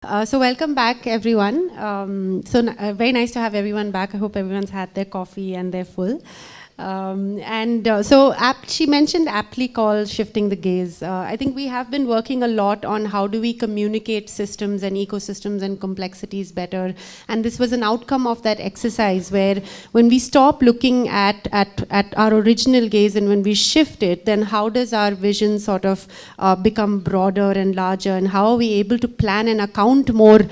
So welcome back, everyone. Very nice to have everyone back. I hope everyone's had their coffee and they're full. She mentioned aptly called shifting the gaze. I think we have been working a lot on how do we communicate systems and ecosystems and complexities better. And this was an outcome of that exercise where when we stop looking at our original gaze and when we shift it, then how does our vision sort of become broader and larger, and how are we able to plan and account more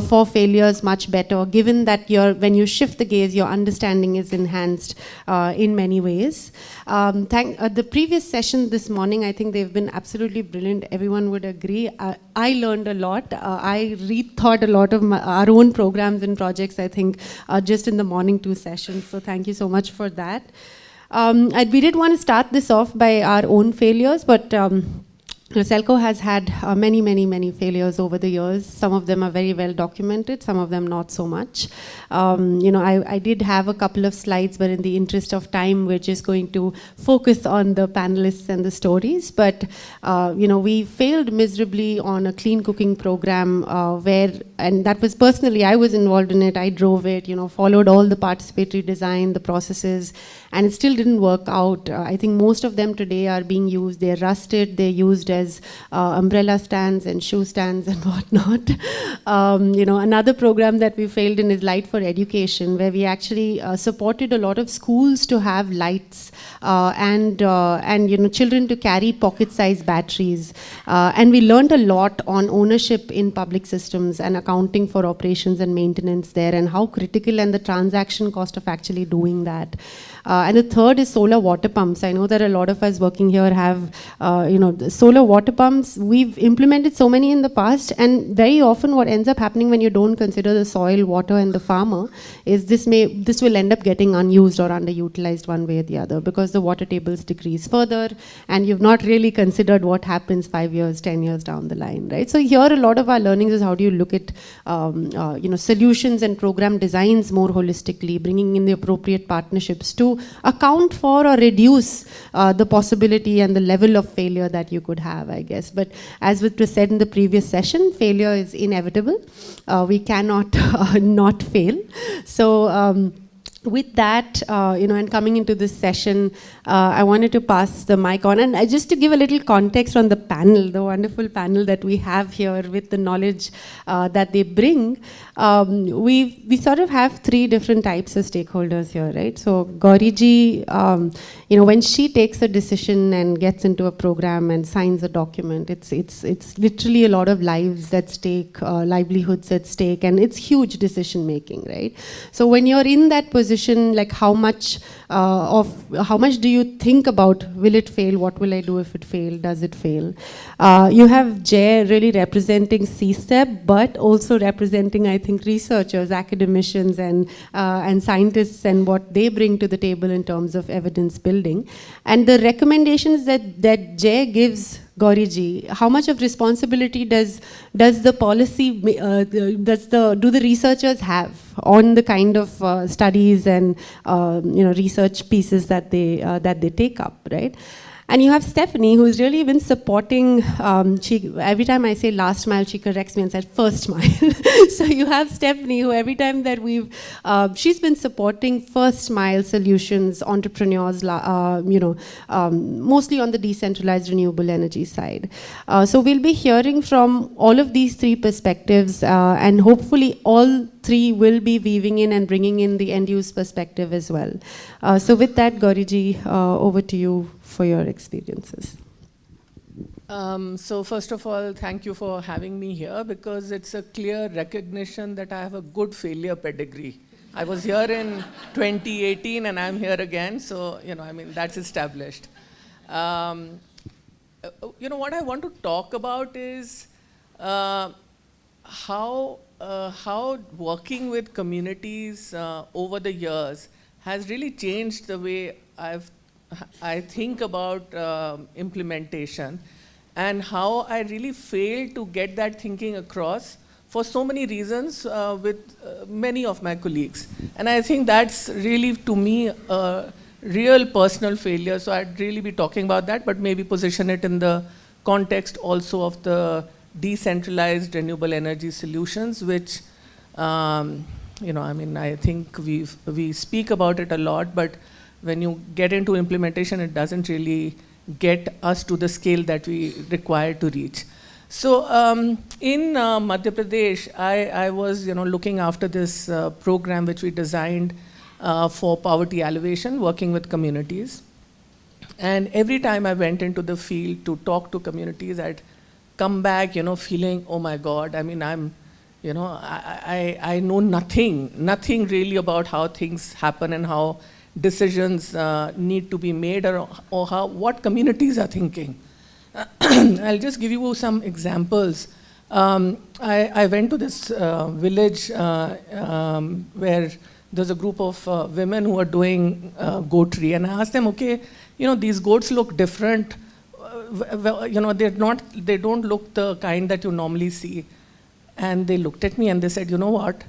for failures much better, given that when you shift the gaze, your understanding is enhanced in many ways. The previous session this morning, I think they've been absolutely brilliant. Everyone would agree. I learned a lot. I rethought a lot of our own programs and projects, I think, just in the morning 2 sessions. So thank you so much for that. We did want to start this off by our own failures, but Selco has had many failures over the years. Some of them are very well documented, some of them not so much. I did have a couple of slides, but in the interest of time, we're just going to focus on the panelists and the stories. But we failed miserably on a clean cooking program and that was personally, I was involved in it, I drove it, followed all the participatory design, the processes, and it still didn't work out. I think most of them today are being used, they're rusted, they're used as umbrella stands and shoe stands and whatnot. Another program that we failed in is Light for Education, where we actually supported a lot of schools to have lights and children to carry pocket-sized batteries. And we learned a lot on ownership in public systems and accounting for operations and maintenance there, and how critical and the transaction cost of actually doing that. And the third is solar water pumps. I know that a lot of us working here have, solar water pumps. We've implemented so many in the past, and very often what ends up happening when you don't consider the soil, water, and the farmer is this will end up getting unused or underutilized one way or the other, because the water tables decrease further, and you've not really considered what happens 5 years, 10 years down the line, right? So here a lot of our learnings is how do you look at, solutions and program designs more holistically, bringing in the appropriate partnerships to account for or reduce the possibility and the level of failure that you could have, I guess. But as was said in the previous session, failure is inevitable. We cannot not fail. So with that, and coming into this session, I wanted to pass the mic on. And just to give a little context on the panel, the wonderful panel that we have here with the knowledge that they bring, we sort of have 3 different types of stakeholders here, right? So Gauriji, when she takes a decision and gets into a program and signs a document, it's literally a lot of lives at stake, livelihoods at stake, and it's huge decision making, right? So when you're in that position, like how much do you think about, will it fail? What will I do if it fails? Does it fail? You have Jay really representing CSEB, but also representing, I think, researchers, academicians, and scientists, and what they bring to the table in terms of evidence building. And the recommendations that Jay gives Gauriji, how much of responsibility does the policy, do the researchers have on the kind of studies and research pieces that they take up, right? And you have Stephanie, who's really been supporting, every time I say last mile, she corrects me and says first mile. So you have Stephanie, who every time that she's been supporting first mile solutions, entrepreneurs, mostly on the decentralized renewable energy side. So we'll be hearing from all of these 3 perspectives, and hopefully all 3 will be weaving in and bringing in the end use perspective as well. So with that, Gauriji, over to you for your experiences. So first of all, thank you for having me here, because it's a clear recognition that I have a good failure pedigree. I was here in 2018 and I'm here again, so that's established. What I want to talk about is how working with communities over the years has really changed the way I think about implementation, and how I really failed to get that thinking across for so many reasons with many of my colleagues. And I think that's really, to me, a real personal failure. So I'd really be talking about that, but maybe position it in the context also of the decentralized renewable energy solutions, which, I mean, I think we speak about it a lot, but when you get into implementation, it doesn't really get us to the scale that we require to reach. So in Madhya Pradesh, I was looking after this program which we designed for poverty alleviation, working with communities. And every time I went into the field to talk to communities, I'd come back, feeling, oh my God, I mean, I know nothing really about how things happen and how decisions need to be made or what communities are thinking. I'll just give you some examples. I went to this village where there's a group of women who are doing goatry, and I asked them, okay, these goats look different. They don't look the kind that you normally see. And they looked at me and they said, you know what?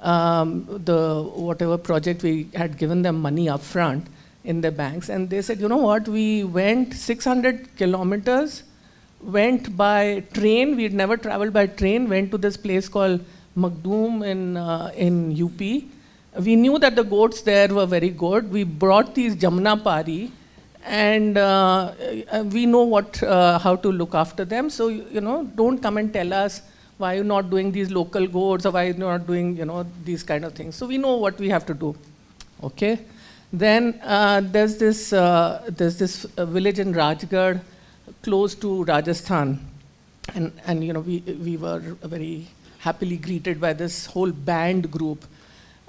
Whatever project we had given them money upfront in their banks, and they said, you know what? We went 600 kilometers, went by train. We'd never traveled by train. Went to this place called Magdoom in UP. We knew that the goats there were very good. We brought these Jamna Pari, and we know how to look after them. So, don't come and tell us why you're not doing these local goats or why you're not doing, these kind of things. So we know what we have to do, okay? Then there's this village in Rajgarh, close to Rajasthan, and we were very happily greeted by this whole band group,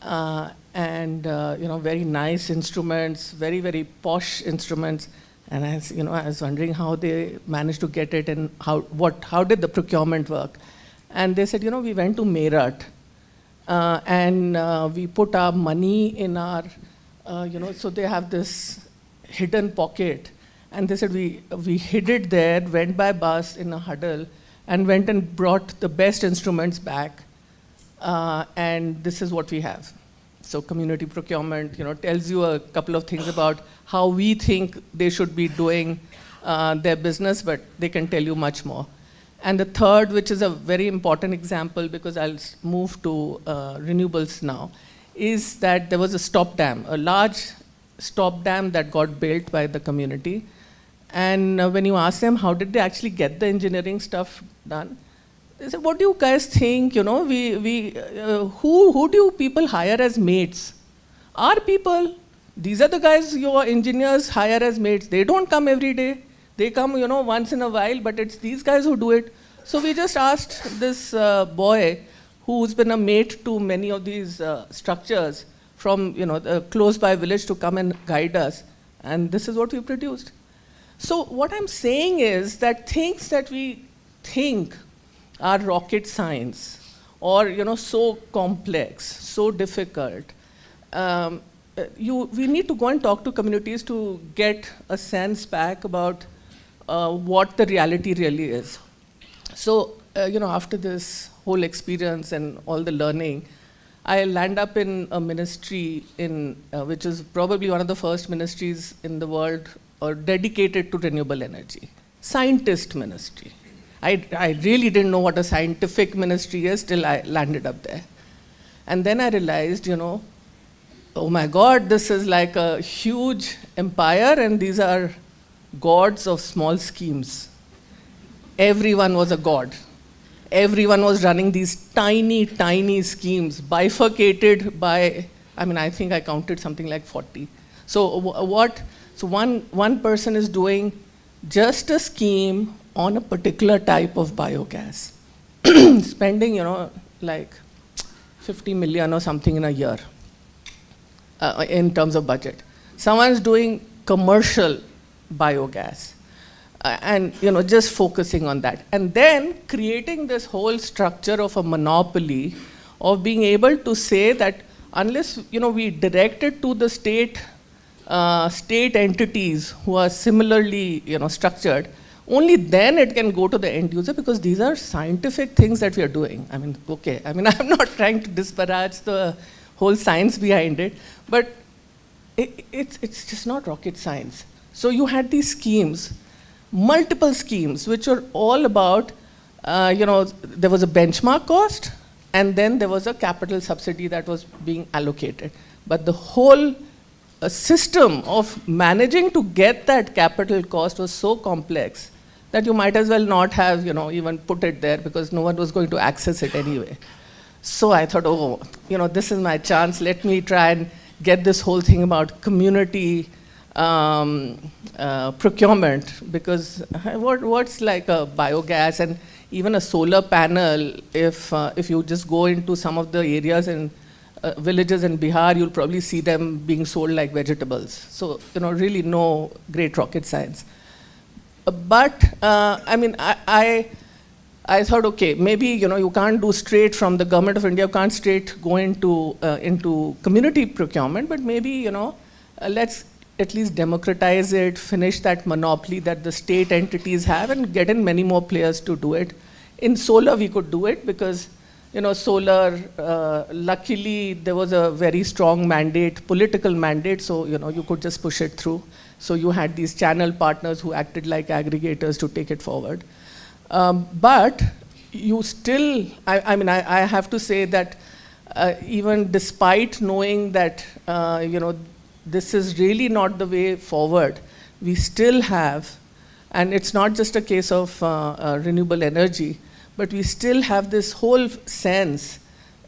and very nice instruments, very, very posh instruments. And I was wondering how they managed to get it and how did the procurement work. And they said, we went to Meerut, and we put our money in our, so they have this hidden pocket. And they said, we hid it there, went by bus in a huddle, and went and brought the best instruments back. And this is what we have. So community procurement, tells you a couple of things about how we think they should be doing their business, but they can tell you much more. And the third, which is a very important example, because I'll move to renewables now, is that there was a stop dam, a large stop dam that got built by the community. And when you ask them how did they actually get the engineering stuff done, they said, what do you guys think? Who do you people hire as mates? Our people. These are the guys your engineers hire as mates. They don't come every day. They come, once in a while, but it's these guys who do it. So we just asked this boy, who's been a mate to many of these structures from, the close by village, to come and guide us. And this is what we produced. So what I'm saying is that things that we think are rocket science or, so complex, so difficult, we need to go and talk to communities to get a sense back about what the reality really is. So, after this whole experience and all the learning, I land up in a ministry which is probably one of the first ministries in the world dedicated to renewable energy, scientist ministry. I really didn't know what a scientific ministry is till I landed up there. And then I realized, oh my God, this is like a huge empire and these are gods of small schemes. Everyone was a god. Everyone was running these tiny, tiny schemes, bifurcated by, I think I counted something like 40. So one person is doing just a scheme on a particular type of biogas, spending, like 50 million or something in a year in terms of budget. Someone's doing commercial biogas and, just focusing on that. And then creating this whole structure of a monopoly of being able to say that unless, we direct it to the state entities who are similarly, structured, only then it can go to the end user, because these are scientific things that we are doing. I'm not trying to disparage the whole science behind it, but it's just not rocket science. So you had these schemes, multiple schemes, which are all about there was a benchmark cost, and then there was a capital subsidy that was being allocated. But the whole system of managing to get that capital cost was so complex that you might as well not have, even put it there, because no one was going to access it anyway. So I thought, this is my chance. Let me try and get this whole thing about community procurement, because what's like a biogas and even a solar panel, if you just go into some of the areas in villages in Bihar, you'll probably see them being sold like vegetables. So, really no great rocket science. But, I thought, okay, maybe, you can't do straight from the government of India, you can't straight go into community procurement, but maybe, let's at least democratize it, finish that monopoly that the state entities have, and get in many more players to do it. In solar, we could do it because, solar, luckily, there was a very strong mandate, political mandate, so, you could just push it through. So you had these channel partners who acted like aggregators to take it forward. But you still, I have to say that even despite knowing that, this is really not the way forward, we still have, and it's not just a case of renewable energy, but we still have this whole sense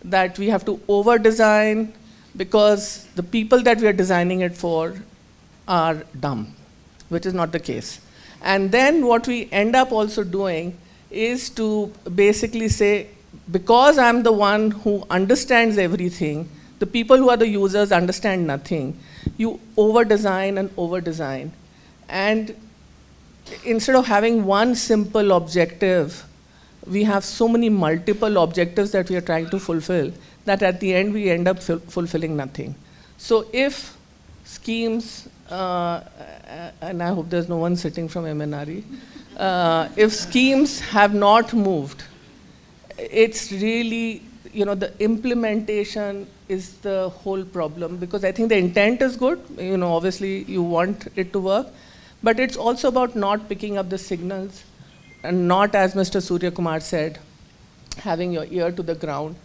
that we have to over-design because the people that we are designing it for are dumb, which is not the case. And then what we end up also doing is to basically say, because I'm the one who understands everything, the people who are the users understand nothing, you over-design and over-design. And instead of having one simple objective, we have so many multiple objectives that we are trying to fulfill that at the end we end up fulfilling nothing. So if schemes, and I hope there's no one sitting from MNRE, if schemes have not moved, it's really, the implementation is the whole problem, because I think the intent is good, obviously you want it to work, but it's also about not picking up the signals and not, as Mr. Surya Kumar said, having your ear to the ground.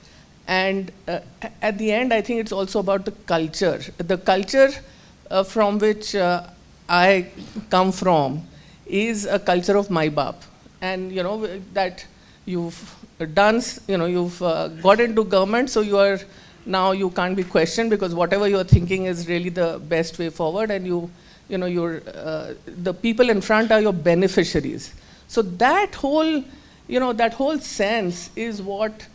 And at the end, I think it's also about the culture. The culture from which I come from is a culture of my baap. And that you've done, you've got into government, so now you can't be questioned because whatever you're thinking is really the best way forward, and the people in front are your beneficiaries. So that whole sense is what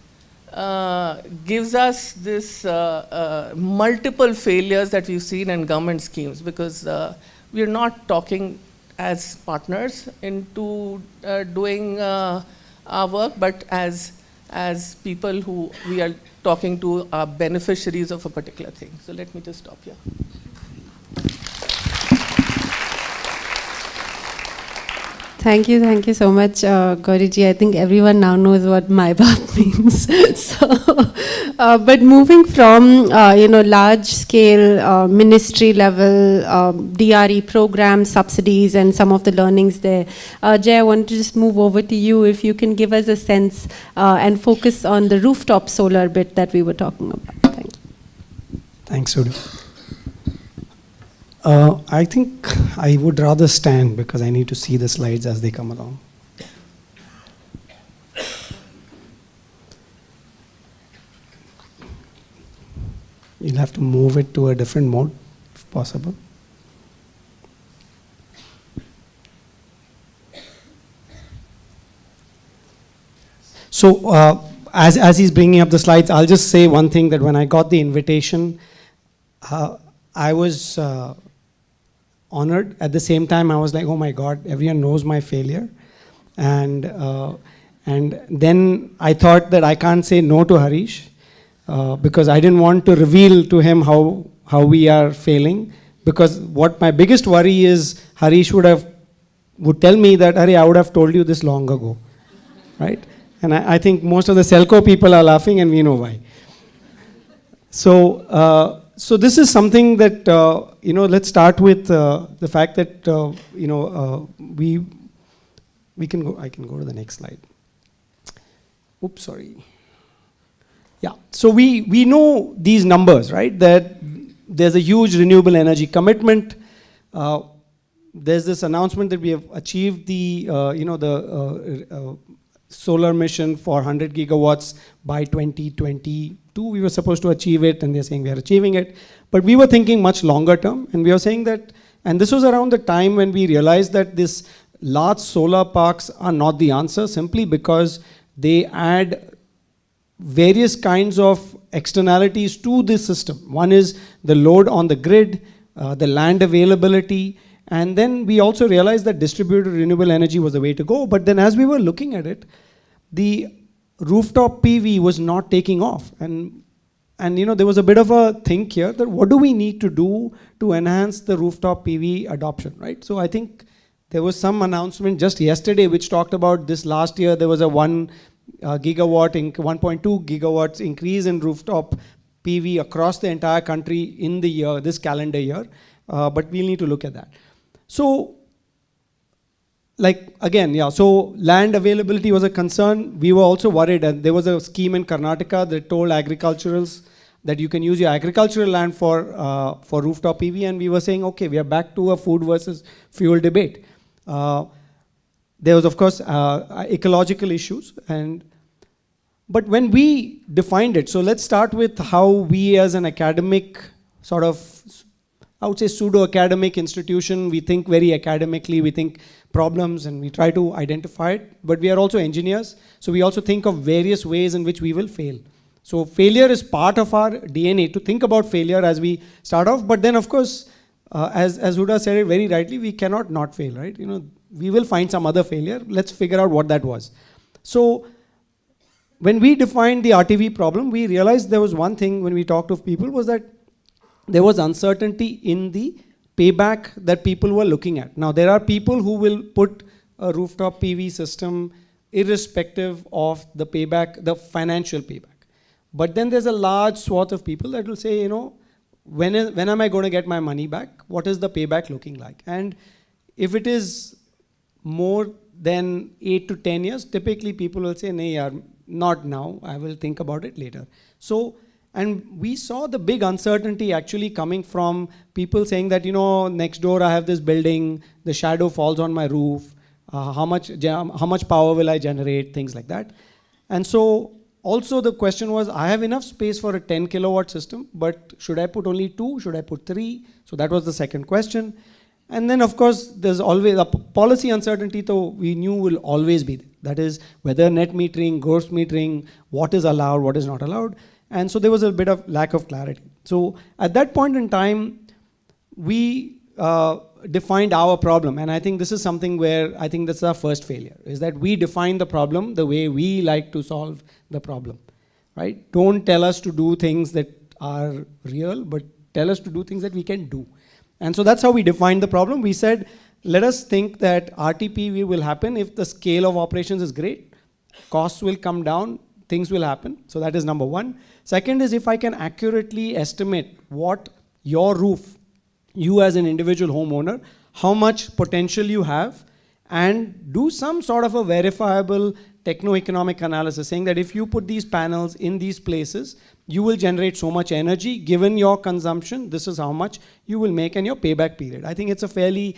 gives us this multiple failures that we've seen in government schemes, because we're not talking as partners into doing our work, but as people who we are talking to are beneficiaries of a particular thing. So let me just stop here. Thank you so much, Gauriji. I think everyone now knows what my baap means. But moving from large-scale ministry level DRE programs, subsidies, and some of the learnings there, Jay, I want to just move over to you. If you can give us a sense and focus on the rooftop solar bit that we were talking about. Thank you. Thanks, Udo. I think I would rather stand because I need to see the slides as they come along. You'll have to move it to a different mode, if possible. So, as he's bringing up the slides, I'll just say one thing, that when I got the invitation, I was honored. At the same time, I was like, oh my God, everyone knows my failure. And then I thought that I can't say no to Harish, because I didn't want to reveal to him how we are failing. Because what my biggest worry is, Harish would tell me that, Hari, I would have told you this long ago, right? And I think most of the Selco people are laughing, and we know why. So this is something that, let's start with the fact that, I can go to the next slide. oops, sorry. Yeah, so we know these numbers, right? That there's a huge renewable energy commitment. There's this announcement that we have achieved the, solar mission for 100 gigawatts by 2022. We were supposed to achieve it, and they're saying we are achieving it. But we were thinking much longer term, and we were saying that, and this was around the time when we realized that this large solar parks are not the answer, simply because they add various kinds of externalities to this system. One is the load on the grid, the land availability, and then we also realized that distributed renewable energy was the way to go. But then as we were looking at it, the rooftop PV was not taking off. And there was a bit of a think here that what do we need to do to enhance the rooftop PV adoption, right? So I think there was some announcement just yesterday which talked about this last year there was a 1.2 gigawatts increase in rooftop PV across the entire country in the year, this calendar year. But we'll need to look at that. So, so land availability was a concern. We were also worried, and there was a scheme in Karnataka that told agriculturals that you can use your agricultural land for rooftop PV, and we were saying, okay, we are back to a food versus fuel debate. There was, of course, ecological issues, but when we defined it, so let's start with how we as an academic sort of, I would say pseudo-academic institution, we think very academically, we think problems and we try to identify it, but we are also engineers, so we also think of various ways in which we will fail. So failure is part of our DNA, to think about failure as we start off, but then of course, as Huda said it very rightly, we cannot not fail, right? We will find some other failure, let's figure out what that was. So when we defined the RTV problem, we realized there was one thing when we talked to people was that there was uncertainty in the payback that people were looking at. Now, there are people who will put a rooftop PV system irrespective of the payback, the financial payback. But then there's a large swath of people that will say, when am I going to get my money back? What is the payback looking like? And if it is more than 8 to 10 years, typically people will say, "Nahi yaar, not now, I will think about it later." So, and we saw the big uncertainty actually coming from people saying that, next door I have this building, the shadow falls on my roof, how much power will I generate, things like that. And so also the question was, I have enough space for a 10 kilowatt system, but should I put only 2, should I put 3? So that was the second question. And then of course, there's always a policy uncertainty, though we knew will always be there. That is whether net metering, gross metering, what is allowed, what is not allowed. And so there was a bit of lack of clarity. So at that point in time, we defined our problem. And I think this is something where I think that's our first failure, is that we define the problem the way we like to solve the problem, right? Don't tell us to do things that are real, but tell us to do things that we can do. And so that's how we defined the problem. We said, let us think that RTPV will happen if the scale of operations is great, costs will come down, things will happen. So that is number one. Second is if I can accurately estimate what your roof, you as an individual homeowner, how much potential you have, and do some sort of a verifiable techno-economic analysis saying that if you put these panels in these places, you will generate so much energy, given your consumption, this is how much you will make in your payback period. I think it's a fairly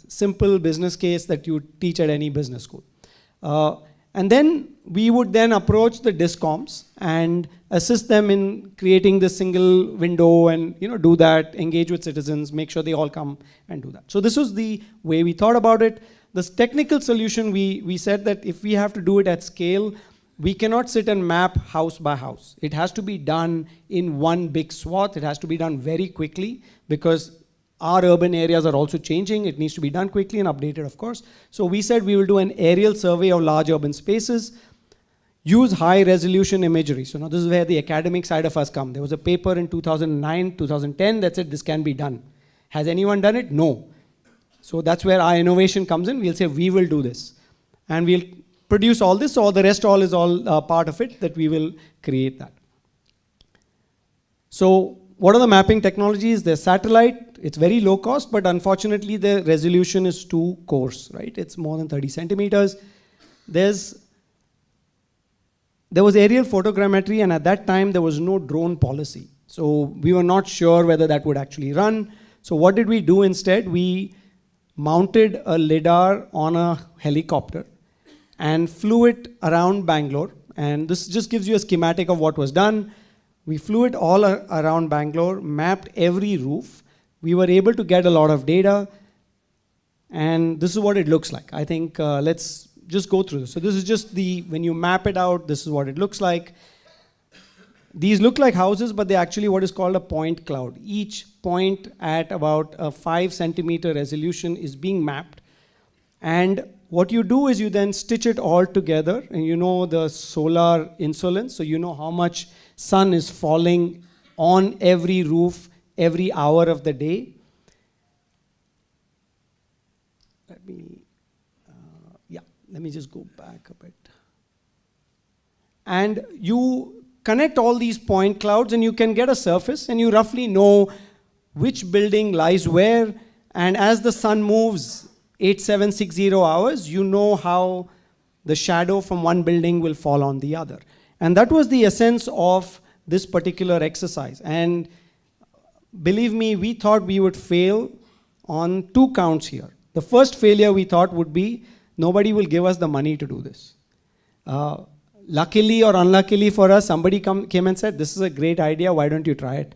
simple business case that you teach at any business school. And then we would then approach the DISCOMs and assist them in creating this single window and do that, engage with citizens, make sure they all come and do that. So this was the way we thought about it. This technical solution, we said that if we have to do it at scale, we cannot sit and map house by house. It has to be done in one big swath. It has to be done very quickly because our urban areas are also changing. It needs to be done quickly and updated, of course. So we said we will do an aerial survey of large urban spaces, use high resolution imagery. So now this is where the academic side of us come. There was a paper in 2009, 2010 that said this can be done. Has anyone done it? No. So that's where our innovation comes in. We'll say we will do this. And we'll produce all this, so the rest all is all part of it, that we will create that. So what are the mapping technologies? There's satellite. It's very low cost, but unfortunately the resolution is too coarse, right? It's more than 30 centimeters. There's there was aerial photogrammetry, and at that time there was no drone policy. So we were not sure whether that would actually run. So what did we do instead? We mounted a LiDAR on a helicopter and flew it around Bangalore. And this just gives you a schematic of what was done. We flew it all around Bangalore, mapped every roof. We were able to get a lot of data. And this is what it looks like. I think let's just go through this. So this is just when you map it out, this is what it looks like. These look like houses, but they're actually what is called a point cloud. Each point at about a 5 centimeter resolution is being mapped. And what you do is you then stitch it all together, and you know the solar insolence, so you know how much sun is falling on every roof every hour of the day. Let me just go back a bit. And you connect all these point clouds and you can get a surface, and you roughly know which building lies where, and as the sun moves 8760 hours, you know how the shadow from one building will fall on the other. And that was the essence of this particular exercise. And believe me, we thought we would fail on 2 counts here. The first failure we thought would be nobody will give us the money to do this. Luckily or unluckily for us, somebody came and said, this is a great idea, why don't you try it?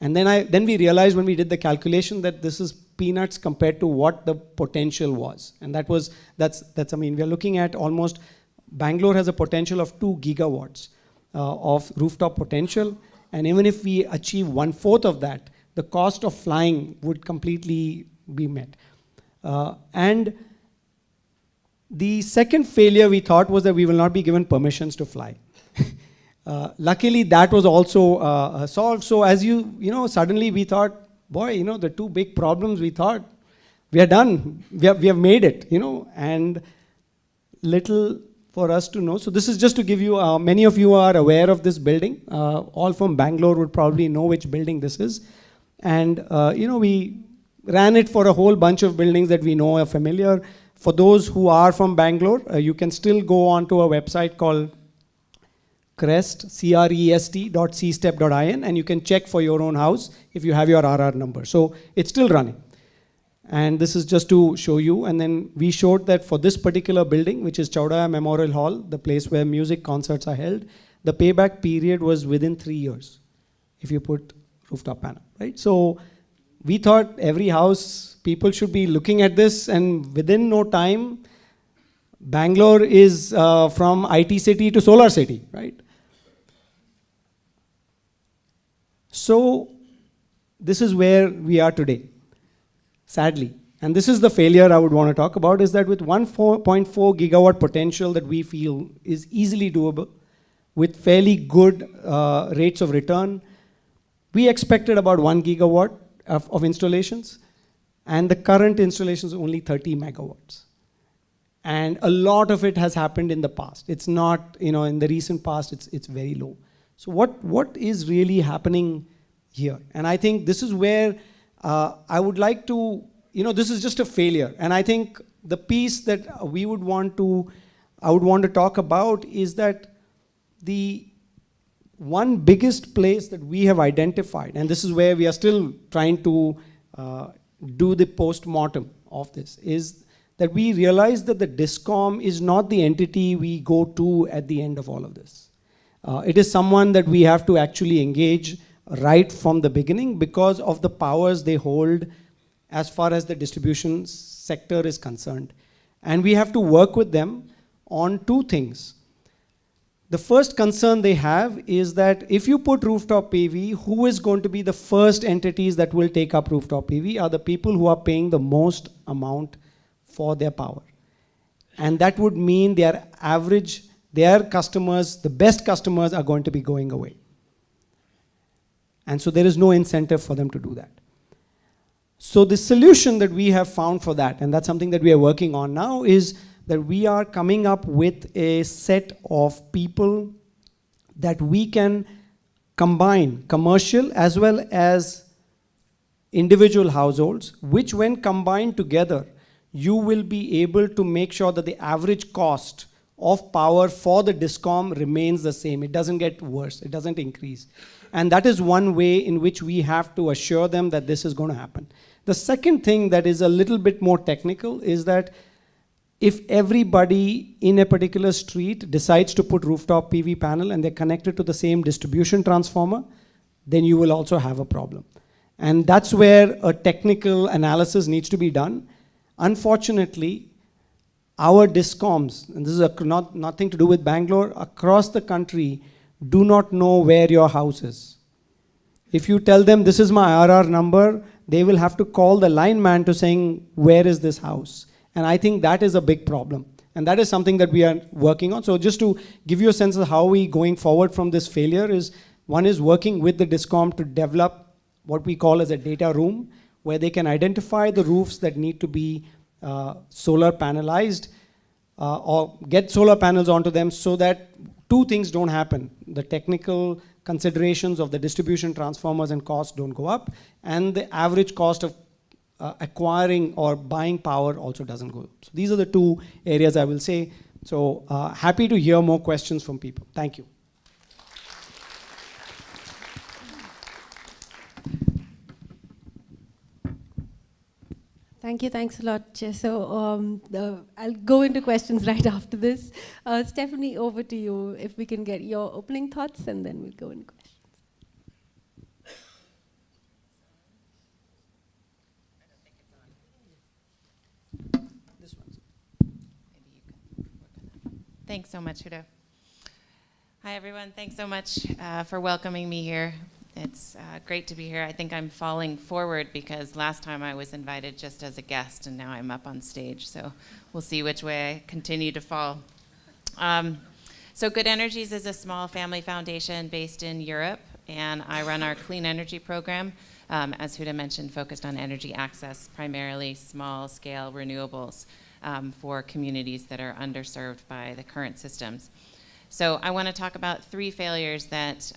And then we realized when we did the calculation that this is peanuts compared to what the potential was. And that's I mean, we are looking at almost, Bangalore has a potential of 2 gigawatts of rooftop potential. And even if we achieve 1/4 of that, the cost of flying would completely be met. And the second failure we thought was that we will not be given permissions to fly. Luckily, that was also solved. So as you know, suddenly we thought, boy, you know, the 2 big problems we thought, we are done. We have made it, you know, and little for us to know. So this is just to give you, many of you are aware of this building. All from Bangalore would probably know which building this is. And, you know, we ran it for a whole bunch of buildings that we know are familiar. For those who are from Bangalore, you can still go onto a website called crest.cstep.in, and you can check for your own house if you have your RR number. So it's still running. And this is just to show you. And then we showed that for this particular building, which is Chaudhaya Memorial Hall, the place where music concerts are held, the payback period was within 3 years if you put rooftop panel, right? So we thought every house, people should be looking at this, and within no time, Bangalore is from IT city to solar city, right? So this is where we are today, sadly. And this is the failure I would want to talk about, is that with 1.4 gigawatt potential that we feel is easily doable, with fairly good rates of return, we expected about 1 gigawatt of installations, and the current installation is only 30 megawatts. And a lot of it has happened in the past. It's not, you know, in the recent past, it's very low. So what is really happening here? And I think this is where I would like to, you know, this is just a failure. And I think the piece that I would want to talk about is that the one biggest place that we have identified, and this is where we are still trying to do the post-mortem of this, is that we realize that the DISCOM is not the entity we go to at the end of all of this. It is someone that we have to actually engage right from the beginning because of the powers they hold as far as the distribution sector is concerned. And we have to work with them on 2 things. The first concern they have is that if you put rooftop PV, who is going to be the first entities that will take up rooftop PV are the people who are paying the most amount for their power. And that would mean their customers, the best customers are going to be going away. And so there is no incentive for them to do that. So the solution that we have found for that, and that's something that we are working on now, is that we are coming up with a set of people that we can combine commercial as well as individual households, which when combined together, you will be able to make sure that the average cost of power for the DISCOM remains the same. It doesn't get worse, it doesn't increase. And that is one way in which we have to assure them that this is going to happen. The second thing that is a little bit more technical is that if everybody in a particular street decides to put rooftop PV panel and they're connected to the same distribution transformer, then you will also have a problem. And that's where a technical analysis needs to be done. Unfortunately, our DISCOMs, and this is nothing to do with Bangalore, across the country do not know where your house is. If you tell them this is my RR number, they will have to call the lineman to saying, where is this house? And I think that is a big problem. And that is something that we are working on. So just to give you a sense of how we going forward from this failure is, one is working with the DISCOM to develop what we call as a data room, where they can identify the roofs that need to be solar panelized or get solar panels onto them, so that two things don't happen. The technical considerations of the distribution transformers and costs don't go up, and the average cost of acquiring or buying power also doesn't go up. So these are the two areas I will say. So happy to hear more questions from people. Thank you. Thank you, thanks a lot, Chair. So I'll go into questions right after this. Stephanie, over to you, if we can get your opening thoughts, and then we'll go into questions. Thanks so much, Huda. Hi, everyone. Thanks so much for welcoming me here. It's great to be here. I think I'm falling forward because last time I was invited just as a guest, and now I'm up on stage. So we'll see which way I continue to fall. So Good Energies is a small family foundation based in Europe, and I run our clean energy program, as Huda mentioned, focused on energy access, primarily small-scale renewables for communities that are underserved by the current systems. So I want to talk about 3 failures that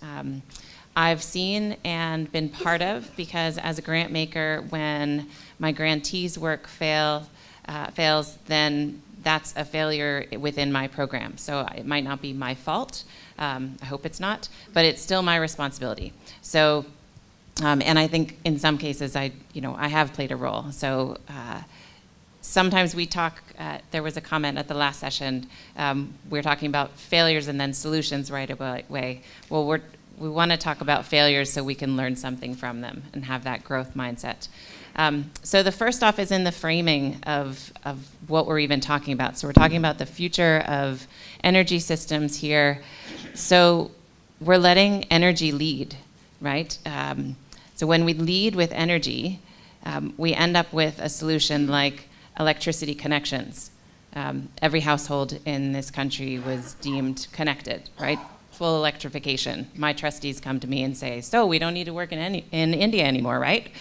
I've seen and been part of, because as a grant maker, when my grantees' work fails, then that's a failure within my program. So it might not be my fault. I hope it's not, but it's still my responsibility. So, and I think in some cases I have played a role. So sometimes we talk, there was a comment at the last session, we're talking about failures and then solutions right away. Well, we want to talk about failures so we can learn something from them and have that growth mindset. So the first off is in the framing of what we're even talking about. So we're talking about the future of energy systems here. So we're letting energy lead, right? So when we lead with energy, we end up with a solution like electricity connections. Every household in this country was deemed connected, right? Full electrification. My trustees come to me and say, so we don't need to work in India anymore, right?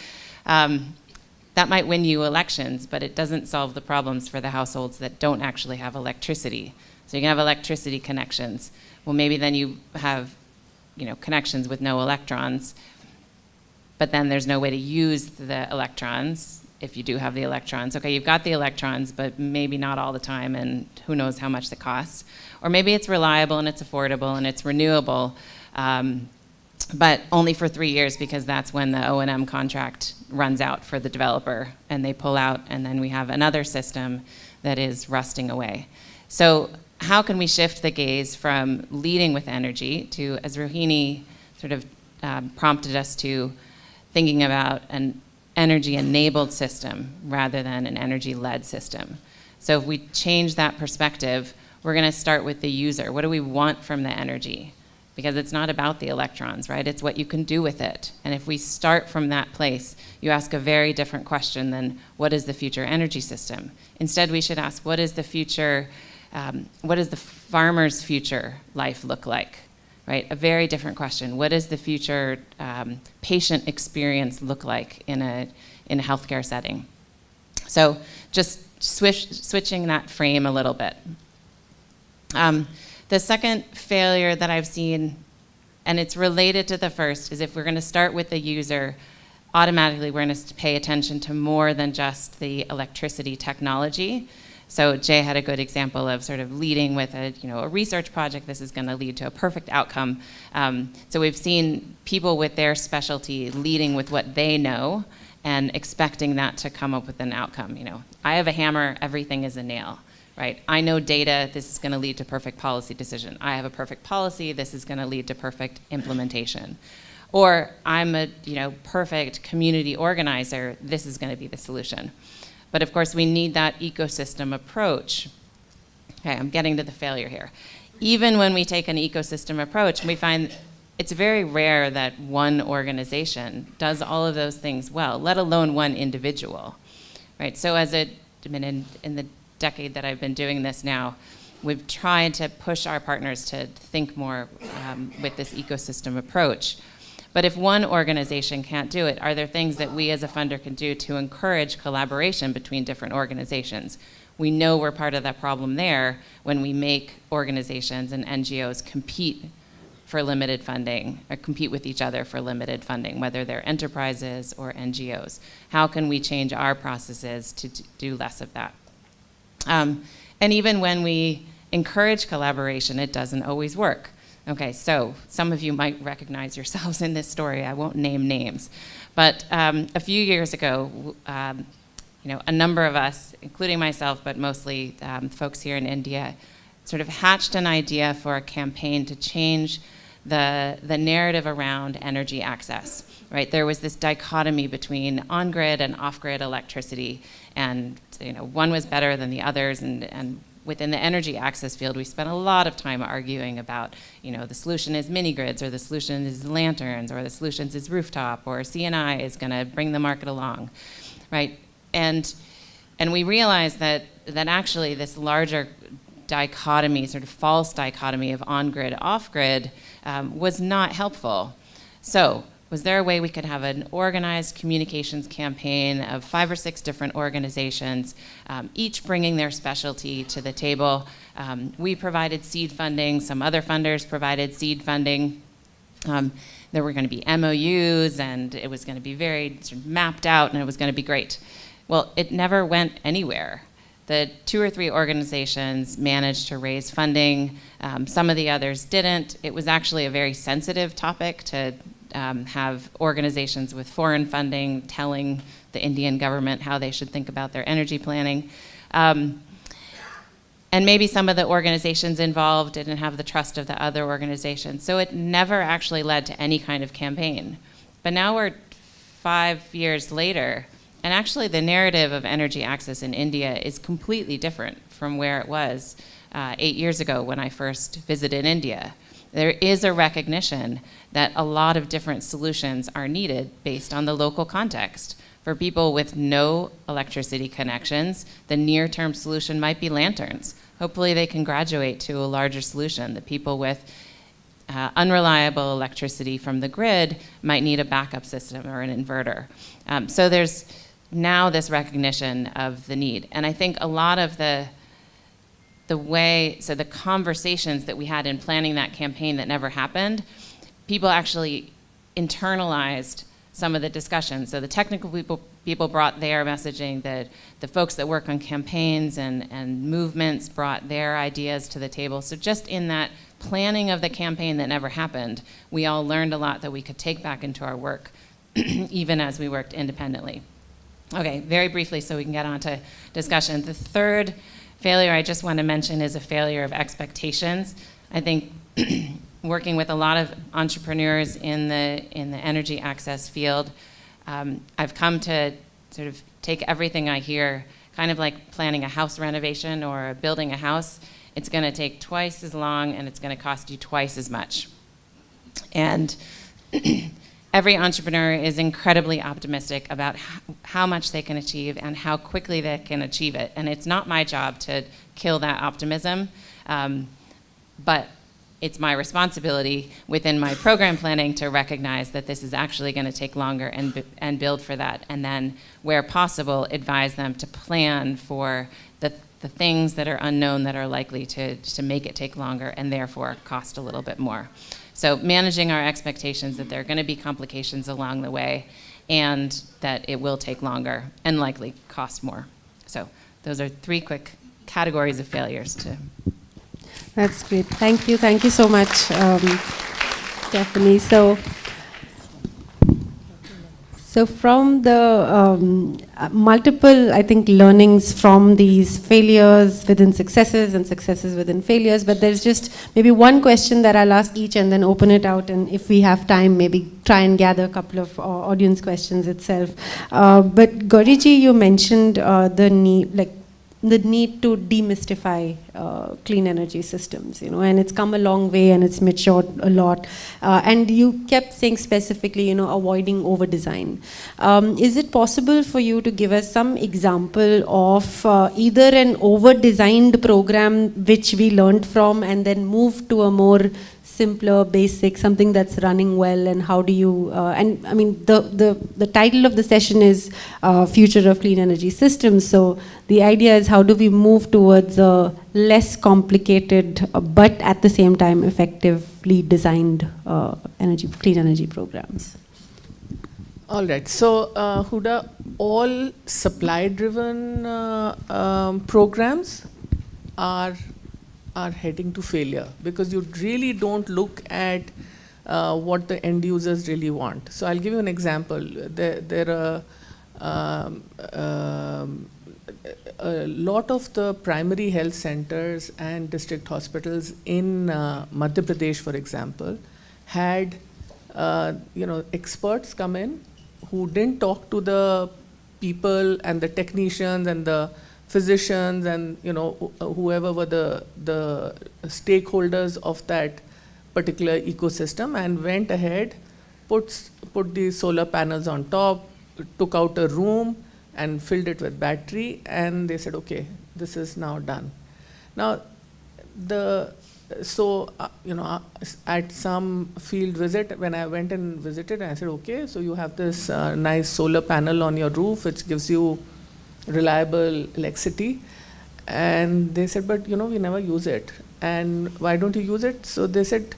That might win you elections, but it doesn't solve the problems for the households that don't actually have electricity. So you can have electricity connections. Well, maybe then you have, connections with no electrons, but then there's no way to use the electrons if you do have the electrons. Okay, you've got the electrons, but maybe not all the time, and who knows how much it costs. Or maybe it's reliable and it's affordable and it's renewable, but only for 3 years, because that's when the O&M contract runs out for the developer and they pull out, and then we have another system that is rusting away. So how can we shift the gaze from leading with energy to, as Rohini sort of prompted us to, thinking about an energy-enabled system rather than an energy-led system? So if we change that perspective, we're going to start with the user. What do we want from the energy? Because it's not about the electrons, right? It's what you can do with it. And if we start from that place, you ask a very different question than what is the future energy system? Instead, we should ask, what is the future, what does the farmer's future life look like, right? A very different question. What does the future patient experience look like in a healthcare setting? So just switching that frame a little bit. The second failure that I've seen, and it's related to the first, is if we're going to start with the user, automatically we're going to pay attention to more than just the electricity technology. So Jay had a good example of sort of leading with a research project. This is going to lead to a perfect outcome. So we've seen people with their specialty leading with what they know and expecting that to come up with an outcome. I have a hammer, everything is a nail, right? I know data, this is going to lead to perfect policy decision. I have a perfect policy, this is going to lead to perfect implementation. Or I'm a perfect community organizer, this is going to be the solution. But of course, we need that ecosystem approach. Okay, I'm getting to the failure here. Even when we take an ecosystem approach, we find it's very rare that one organization does all of those things well, let alone one individual, right? So in the decade that I've been doing this now, we've tried to push our partners to think more with this ecosystem approach. But if one organization can't do it, are there things that we as a funder can do to encourage collaboration between different organizations? We know we're part of that problem there when we make organizations and NGOs compete for limited funding, or compete with each other for limited funding, whether they're enterprises or NGOs. How can we change our processes to do less of that? And even when we encourage collaboration, it doesn't always work. Okay, so some of you might recognize yourselves in this story. I won't name names. But a few years ago, a number of us, including myself, but mostly folks here in India, sort of hatched an idea for a campaign to change the narrative around energy access, right? There was this dichotomy between on-grid and off-grid electricity, and one was better than the others, and within the energy access field, we spent a lot of time arguing about, the solution is mini grids, or the solution is lanterns, or the solution is rooftop, or CNI is going to bring the market along, right? And we realized that actually this larger dichotomy, sort of false dichotomy of on-grid, off-grid, was not helpful. So, was there a way we could have an organized communications campaign of 5 or 6 different organizations, each bringing their specialty to the table? We provided seed funding, some other funders provided seed funding. There were going to be MOUs, and it was going to be very sort of mapped out, and it was going to be great. Well, it never went anywhere. The 2 or 3 organizations managed to raise funding. Some of the others didn't. It was actually a very sensitive topic to have organizations with foreign funding telling the Indian government how they should think about their energy planning. And maybe some of the organizations involved didn't have the trust of the other organizations. So it never actually led to any kind of campaign. But now we're 5 years later, and actually the narrative of energy access in India is completely different from where it was 8 years ago when I first visited India. There is a recognition that a lot of different solutions are needed based on the local context. For people with no electricity connections, the near-term solution might be lanterns. Hopefully they can graduate to a larger solution. The people with unreliable electricity from the grid might need a backup system or an inverter. So there's now this recognition of the need. And I think a lot of the conversations that we had in planning that campaign that never happened, people actually internalized some of the discussions. So the technical people brought their messaging, the folks that work on campaigns and movements brought their ideas to the table. So just in that planning of the campaign that never happened, we all learned a lot that we could take back into our work, even as we worked independently. Okay, very briefly so we can get on to discussion. The third failure I just want to mention is a failure of expectations. I think working with a lot of entrepreneurs in the energy access field, I've come to sort of take everything I hear, kind of like planning a house renovation or building a house. It's going to take twice as long and it's going to cost you twice as much. And every entrepreneur is incredibly optimistic about how much they can achieve and how quickly they can achieve it. And it's not my job to kill that optimism, but it's my responsibility within my program planning to recognize that this is actually going to take longer and build for that. And then, where possible, advise them to plan for the things that are unknown that are likely to make it take longer and therefore cost a little bit more. So managing our expectations that there are going to be complications along the way and that it will take longer and likely cost more. So those are 3 quick categories of failures to. That's great. Thank you. Thank you so much, Stephanie. So from the multiple, I think, learnings from these failures within successes and successes within failures, but there's just maybe one question that I'll ask each and then open it out, and if we have time, maybe try and gather a couple of audience questions itself. But Gauriji, you mentioned the need to demystify clean energy systems, and it's come a long way and it's matured a lot. And you kept saying specifically, avoiding over-design. Is it possible for you to give us some example of either an over-designed program which we learned from and then moved to a more simpler, basic, something that's running well, and how do you, and I mean, the title of the session is Future of Clean Energy Systems, so the idea is how do we move towards a less complicated, but at the same time effectively designed clean energy programs. All right. So, Huda, all supply-driven programs are heading to failure because you really don't look at what the end users really want. So I'll give you an example. There are a lot of the primary health centers and district hospitals in Madhya Pradesh, for example, had experts come in who didn't talk to the people and the technicians and the physicians and whoever were the stakeholders of that particular ecosystem, and went ahead, put the solar panels on top, took out a room and filled it with battery, and they said, okay, this is now done. Now, at some field visit, when I went and visited, I said, okay, so you have this nice solar panel on your roof which gives you reliable electricity, and they said, but we never use it, and why don't you use it? So they said,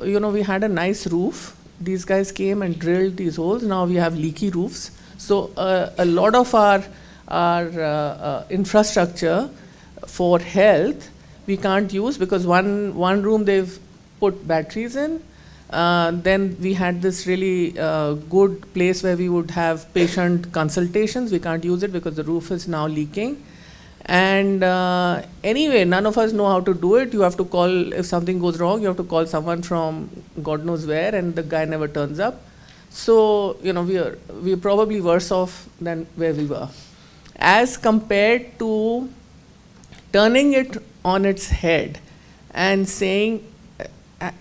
we had a nice roof, these guys came and drilled these holes, now we have leaky roofs, so a lot of our infrastructure for health we can't use because one room they've put batteries in. Then we had this really good place where we would have patient consultations. We can't use it because the roof is now leaking. And anyway, none of us know how to do it. You have to call, if something goes wrong, you have to call someone from God knows where, and the guy never turns up. So, we are probably worse off than where we were. As compared to turning it on its head and saying,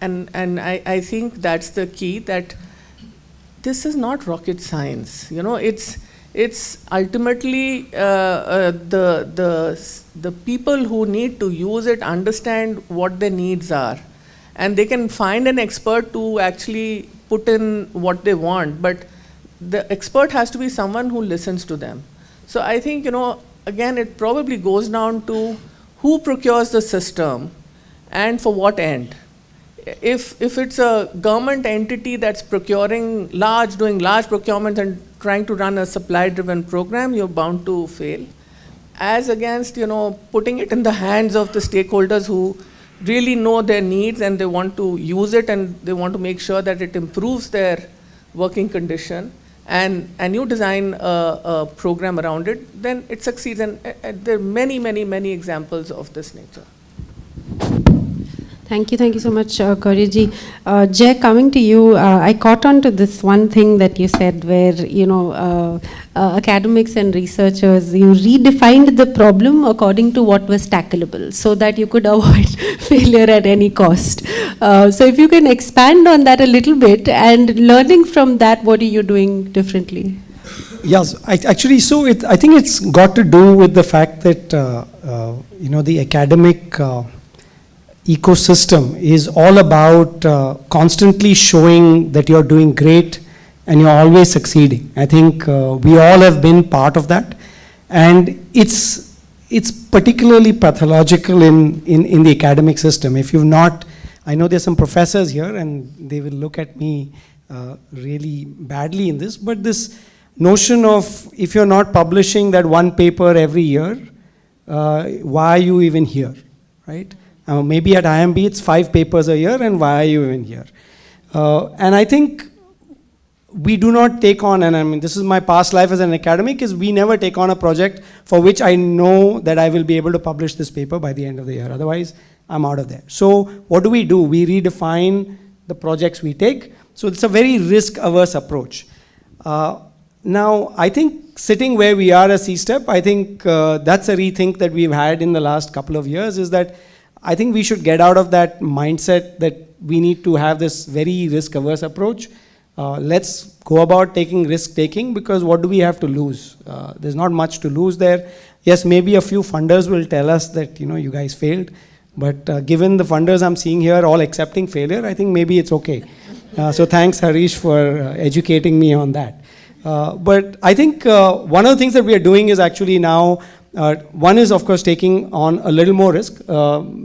and I think that's the key, that this is not rocket science. It's ultimately the people who need to use it understand what their needs are, and they can find an expert to actually put in what they want, but the expert has to be someone who listens to them. So I think, again, it probably goes down to who procures the system and for what end. If it's a government entity that's doing large procurement and trying to run a supply-driven program, you're bound to fail. As against, putting it in the hands of the stakeholders who really know their needs and they want to use it and they want to make sure that it improves their working condition, and you design a program around it, then it succeeds. And there are many, many, many examples of this nature. Thank you so much, Gauriji. Jay, coming to you, I caught on to this one thing that you said where, academics and researchers, you redefined the problem according to what was tackleable so that you could avoid failure at any cost. So if you can expand on that a little bit, and learning from that, what are you doing differently? Yes, I think it's got to do with the fact that, the academic ecosystem is all about constantly showing that you're doing great and you're always succeeding. I think we all have been part of that, and it's particularly pathological in the academic system. If you've not, I know there's some professors here and they will look at me really badly in this, but this notion of if you're not publishing that one paper every year, why are you even here, right? Maybe at IMB it's 5 papers a year, and why are you even here? And I think we do not take on, and I mean, this is my past life as an academic, is we never take on a project for which I know that I will be able to publish this paper by the end of the year. Otherwise, I'm out of there. So what do? We redefine the projects we take. So it's a very risk-averse approach. Now, I think sitting where we are as C-STEP, I think that's a rethink that we've had in the last couple of years, is that I think we should get out of that mindset that we need to have this very risk-averse approach. Let's go about taking risk-taking, because what do we have to lose? There's not much to lose there. Yes, maybe a few funders will tell us that, you guys failed. But given the funders I'm seeing here all accepting failure, I think maybe it's okay. So thanks, Harish, for educating me on that. But I think one of the things that we are doing is actually now, one is of course taking on a little more risk,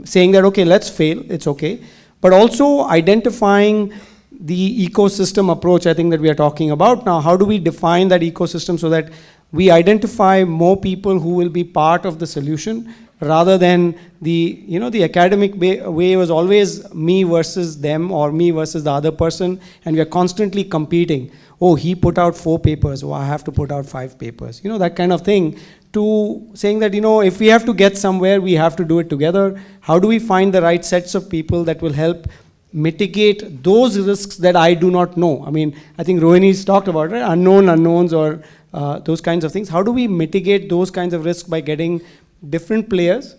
saying that, okay, let's fail, it's okay. But also identifying the ecosystem approach, I think, that we are talking about. Now, how do we define that ecosystem so that we identify more people who will be part of the solution, rather than the academic way was always me versus them, or me versus the other person, and we are constantly competing. Oh, he put out 4 papers, oh, I have to put out 5 papers. That kind of thing, to saying that, if we have to get somewhere, we have to do it together. How do we find the right sets of people that will help mitigate those risks that I do not know? I mean, I think Rohini's talked about, right? Unknown unknowns, or those kinds of things. How do we mitigate those kinds of risks by getting different players,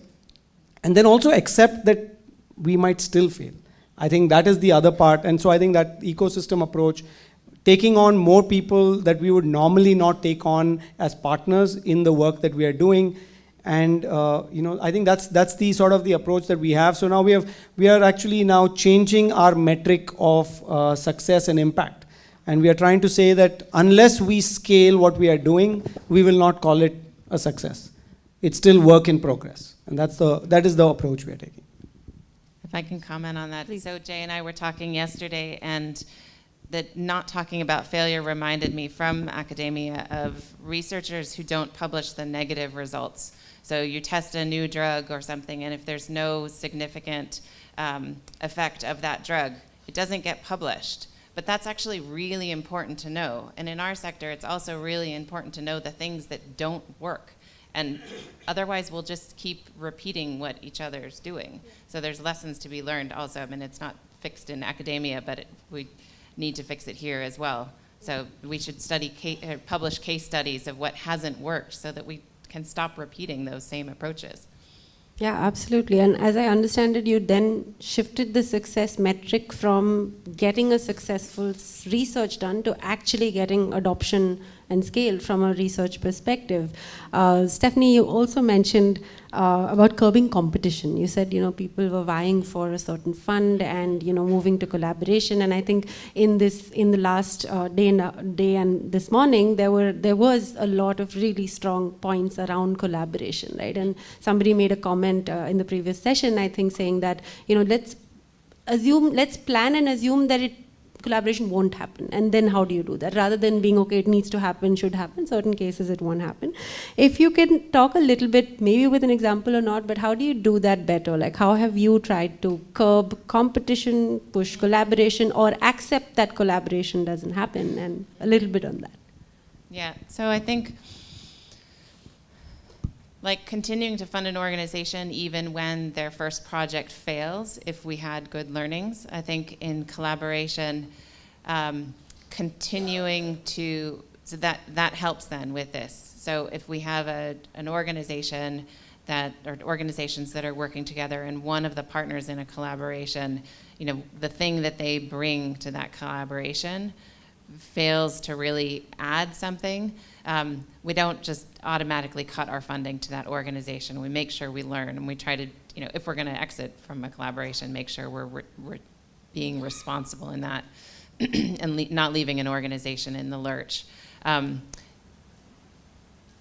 and then also accept that we might still fail? I think that is the other part. And so I think that ecosystem approach, taking on more people that we would normally not take on as partners in the work that we are doing. And I think that's the sort of the approach that we have. So now we are actually now changing our metric of success and impact. And we are trying to say that unless we scale what we are doing, we will not call it a success. It's still work in progress. And that is the approach we are taking. If I can comment on that. Please. So Jay and I were talking yesterday, and that not talking about failure reminded me from academia of researchers who don't publish the negative results. So you test a new drug or something, and if there's no significant effect of that drug, it doesn't get published. But that's actually really important to know. And in our sector, it's also really important to know the things that don't work. And otherwise, we'll just keep repeating what each other's doing. So there's lessons to be learned also. I mean, it's not fixed in academia, but we need to fix it here as well. So we should publish case studies of what hasn't worked, so that we can stop repeating those same approaches. Yeah, absolutely. And as I understand it, you then shifted the success metric from getting a successful research done to actually getting adoption and scale from a research perspective. Stephanie, you also mentioned about curbing competition. You said, people were vying for a certain fund and, moving to collaboration. And I think in the last day and this morning, there was a lot of really strong points around collaboration, right? And somebody made a comment in the previous session, I think, saying that, let's plan and assume that collaboration won't happen. And then how do you do that? Rather than being, okay, it needs to happen, should happen, certain cases it won't happen. If you can talk a little bit, maybe with an example or not, but how do you do that better? Like, how have you tried to curb competition, push collaboration, or accept that collaboration doesn't happen? And a little bit on that. Yeah, so I think continuing to fund an organization even when their first project fails, if we had good learnings. I think in collaboration, continuing to, so that helps then with this. So if we have an organization or organizations that are working together, and one of the partners in a collaboration, the thing that they bring to that collaboration fails to really add something, we don't just automatically cut our funding to that organization. We make sure we learn, and we try to, if we're going to exit from a collaboration, make sure we're being responsible in that and not leaving an organization in the lurch.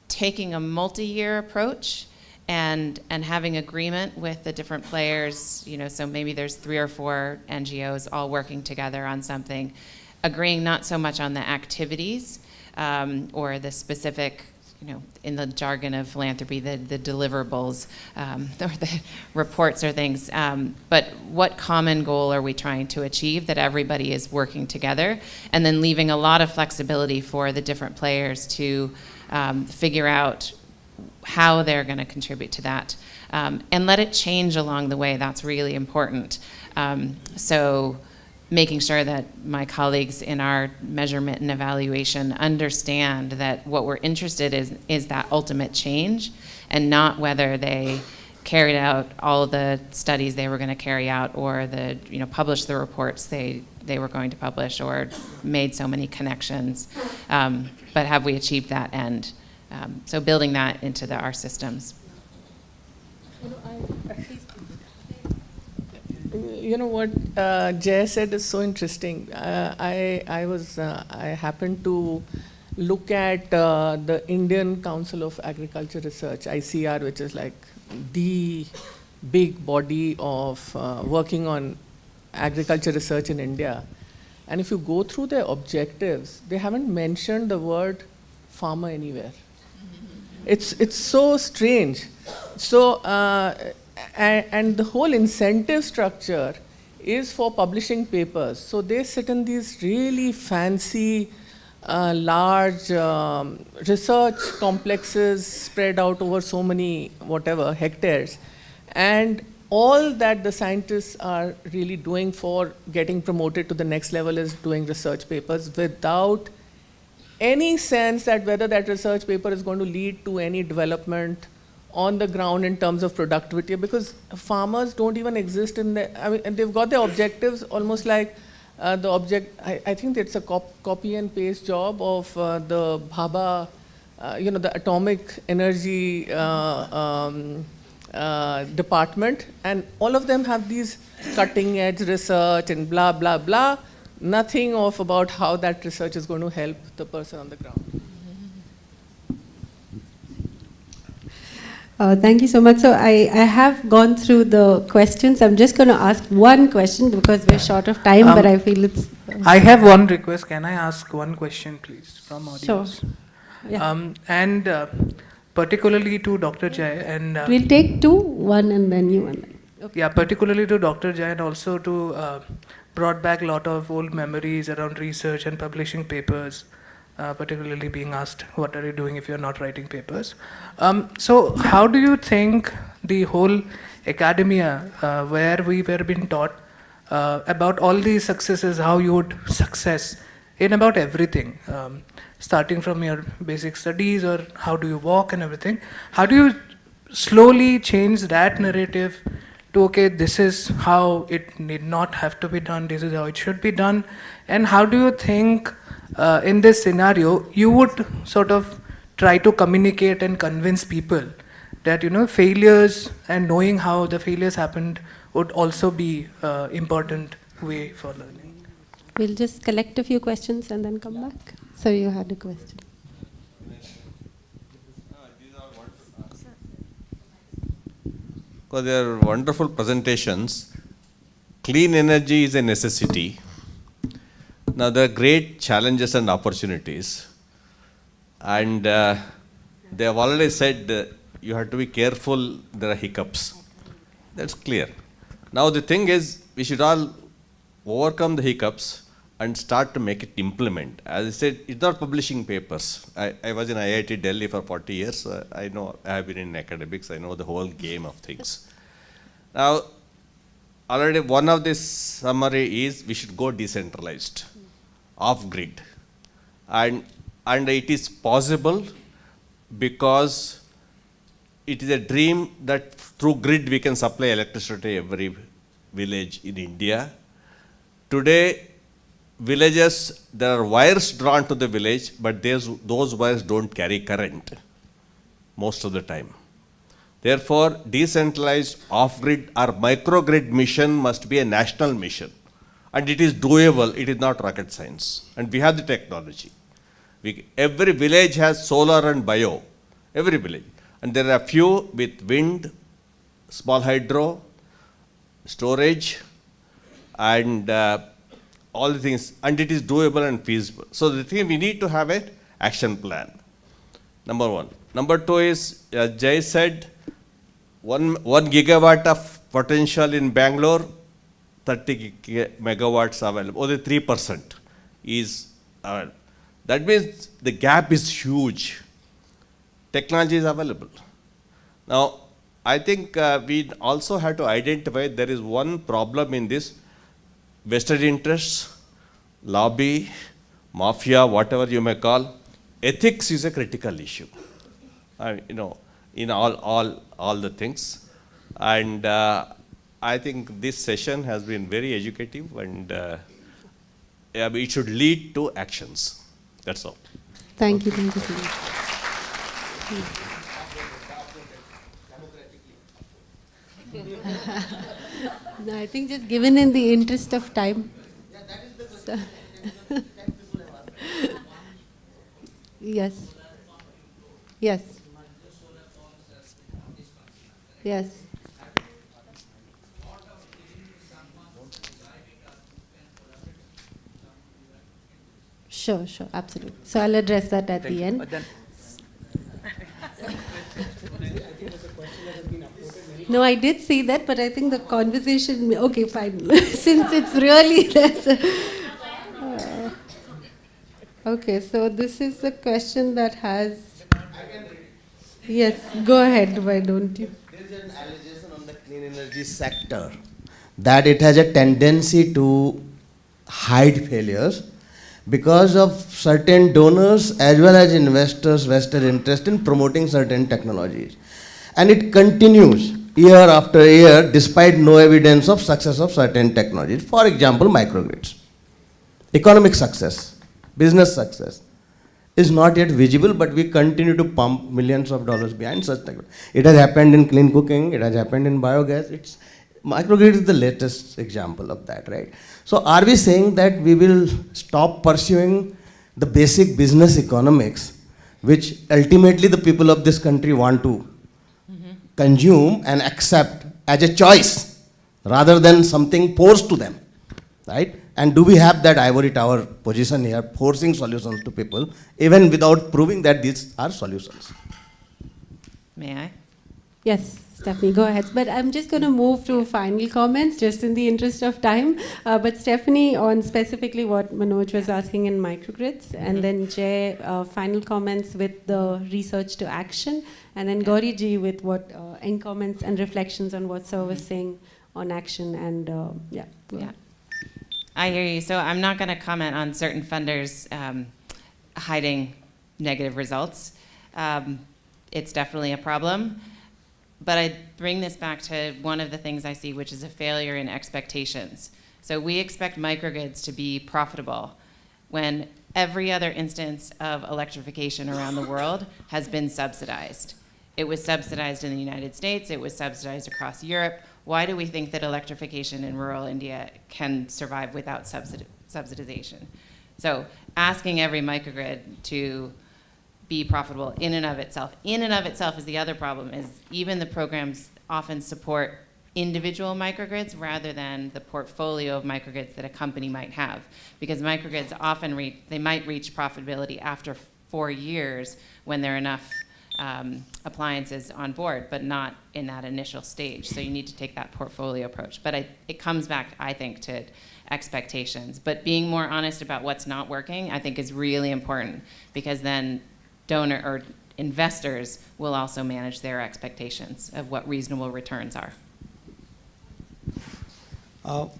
Taking a multi-year approach and having agreement with the different players, so maybe there's 3 or 4 NGOs all working together on something, agreeing not so much on the activities or the specific in the jargon of philanthropy, the deliverables or the reports or things. But what common goal are we trying to achieve that everybody is working together? And then leaving a lot of flexibility for the different players to figure out how they're going to contribute to that. And let it change along the way. That's really important. So making sure that my colleagues in our measurement and evaluation understand that what we're interested in is that ultimate change, and not whether they carried out all the studies they were going to carry out, or published the reports they were going to publish, or made so many connections. But have we achieved that end? So building that into our systems. You know what Jay said is so interesting. I happened to look at the Indian Council of Agriculture Research, ICR, which is like the big body of working on agriculture research in India. And if you go through their objectives, they haven't mentioned the word farmer anywhere. It's so strange. So, and the whole incentive structure is for publishing papers. So they sit in these really fancy, large research complexes spread out over so many, hectares. And all that the scientists are really doing for getting promoted to the next level is doing research papers without any sense that whether that research paper is going to lead to any development on the ground in terms of productivity, because farmers don't even exist in and they've got their objectives almost like I think it's a copy and paste job of the Bhabha, the atomic energy department, and all of them have these cutting edge research and blah, blah, blah, nothing of about how that research is going to help the person on the ground. Thank you so much. So I have gone through the questions. I'm just going to ask one question because we're short of time, but I feel it's... I have one request. Can I ask one question, please, from audience? Sure. Yeah. And particularly to Dr. Jai and... we'll take two, one and then you and then. Okay. Yeah, particularly to Dr. Jai, and also to brought back a lot of old memories around research and publishing papers. Particularly being asked, what are you doing if you're not writing papers? So how do you think the whole academia, where we were being taught about all these successes, how you would success in about everything, starting from your basic studies or how do you walk and everything, how do you slowly change that narrative to, okay, this is how it need not have to be done, this is how it should be done, and how do you think in this scenario, you would sort of try to communicate and convince people that, failures and knowing how the failures happened would also be important way for learning. We'll just collect a few questions and then come back. So you had a question. Because they are wonderful presentations. Clean energy is a necessity. Now, there are great challenges and opportunities, and they have already said you have to be careful, there are hiccups. That's clear. Now, the thing is, we should all overcome the hiccups and start to make it implement. As I said, it's not publishing papers. I was in IIT Delhi for 40 years. So I know, I have been in academics, I know the whole game of things. Now, already one of this summary is we should go decentralized, off-grid, and it is possible because it is a dream that through grid we can supply electricity to every village in India. Today, villages, there are wires drawn to the village, but those wires don't carry current most of the time. Therefore, decentralized off-grid or microgrid mission must be a national mission. And it is doable, it is not rocket science. And we have the technology. Every village has solar and bio, every village. And there are a few with wind, small hydro, storage, and all the things. And it is doable and feasible. So the thing, we need to have an action plan. Number one. Number two is, Jay said, 1 gigawatt of potential in Bangalore, 30 megawatts available. Only 3% is available. That means the gap is huge. Technology is available. Now, I think we also have to identify there is one problem in this: vested interests, lobby, mafia, whatever you may call. Ethics is a critical issue. In all the things. And I think this session has been very educative, and it should lead to actions. That's all. Thank you so much. No, I think just given in the interest of time. So- Yes. Yes. Yes. Sure, absolutely. So I'll address that at the end. No, I did see that, but I think the conversation, okay, fine. Since it's really, okay, so this is a question that has, yes, go ahead, why don't you? There is an allegation on the clean energy sector that it has a tendency to hide failures because of certain donors as well as investors' vested interest in promoting certain technologies. And it continues year after year despite no evidence of success of certain technologies. For example, microgrids. Economic success, business success is not yet visible, but we continue to pump millions of dollars behind such technology. It has happened in clean cooking, it has happened in biogas. Microgrid is the latest example of that, right? So are we saying that we will stop pursuing the basic business economics, which ultimately the people of this country want to consume and accept as a choice, rather than something forced to them, right? And do we have that ivory tower position here, forcing solutions to people, even without proving that these are solutions? May I? Yes, Stephanie, go ahead. But I'm just going to move to final comments, just in the interest of time. But Stephanie, on specifically what Manoj was asking in microgrids, and then Jay, final comments with the research to action, and then Gauri ji with what end comments and reflections on what Sir was saying on action, and yeah. Yeah. I hear you. So I'm not going to comment on certain funders hiding negative results. It's definitely a problem. But I bring this back to one of the things I see, which is a failure in expectations. So we expect microgrids to be profitable when every other instance of electrification around the world has been subsidized. It was subsidized in the United States. It was subsidized across Europe. Why do we think that electrification in rural India can survive without subsidization? So asking every microgrid to be profitable in and of itself is the other problem, is even the programs often support individual microgrids rather than the portfolio of microgrids that a company might have. Because microgrids often might reach profitability after 4 years when there are enough appliances on board, but not in that initial stage. So you need to take that portfolio approach. But it comes back, I think, to expectations. But being more honest about what's not working, I think, is really important, because then donor or investors will also manage their expectations of what reasonable returns are.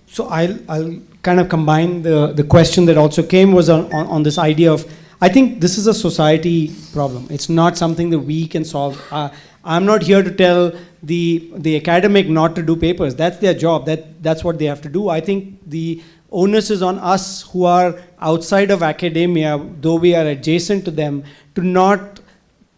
So I'll kind of combine the question that also came was on this idea of, I think this is a society problem. It's not something that we can solve. I'm not here to tell the academic not to do papers. That's their job. That's what they have to do. I think the onus is on us who are outside of academia, though we are adjacent to them, to not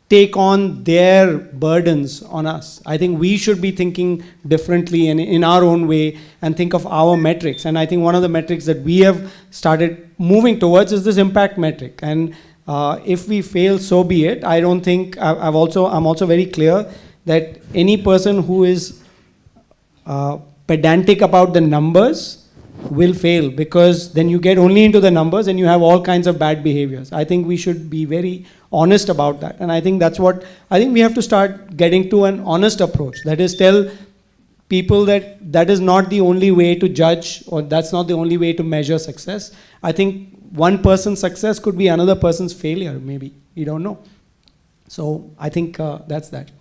take on their burdens on us. I think we should be thinking differently and in our own way and think of our metrics. And I think one of the metrics that we have started moving towards is this impact metric. And if we fail, so be it. I don't think, I'm also very clear that any person who is pedantic about the numbers will fail, because then you get only into the numbers and you have all kinds of bad behaviors. I think we should be very honest about that. And I think that's what, I think we have to start getting to an honest approach. That is, tell people that that is not the only way to judge, or that's not the only way to measure success. I think one person's success could be another person's failure, maybe. We don't know. So I think that's that.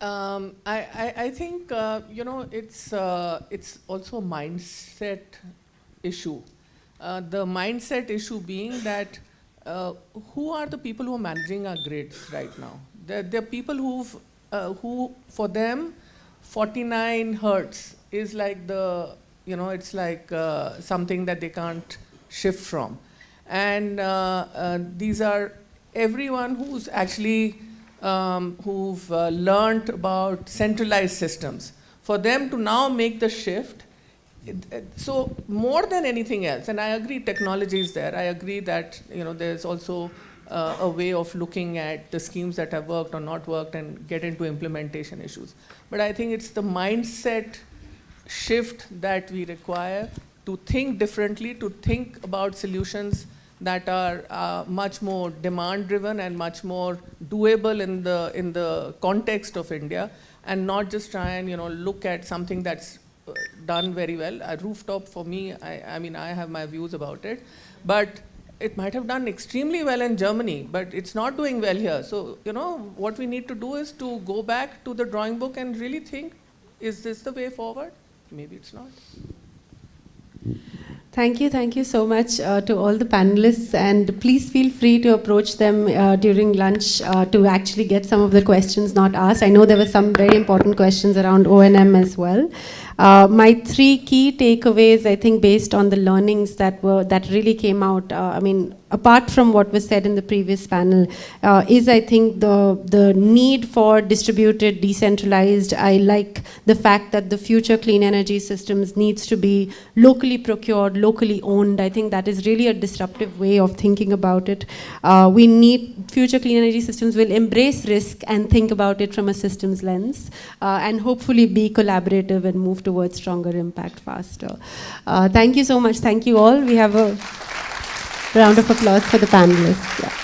I think it's also a mindset issue. The mindset issue being that who are the people who are managing our grids right now? They're people who for them 49 hertz is like it's like something that they can't shift from, and these are everyone who's actually who've learned about centralized systems. For them to now make the shift, so more than anything else, and I agree technology is there, I agree that there's also a way of looking at the schemes that have worked or not worked and get into implementation issues. But I think it's the mindset shift that we require to think differently, to think about solutions that are much more demand-driven and much more doable in the context of India, and not just try and look at something that's done very well. A rooftop, for me, I mean, I have my views about it, but it might have done extremely well in Germany, but it's not doing well here. So, what we need to do is to go back to the drawing book and really think, is this the way forward? Maybe it's not. Thank you so much to all the panelists, and please feel free to approach them during lunch to actually get some of the questions not asked. I know there were some very important questions around O&M as well. My 3 key takeaways, I think, based on the learnings that really came out, I mean, apart from what was said in the previous panel, is, I think, the need for distributed, decentralized. I like the fact that the future clean energy systems needs to be locally procured, locally owned. I think that is really a disruptive way of thinking about it. We need future clean energy systems will embrace risk and think about it from a systems lens, and hopefully be collaborative and move towards stronger impact faster. Thank you so much. Thank you all. We have a round of applause for the panelists. Yeah.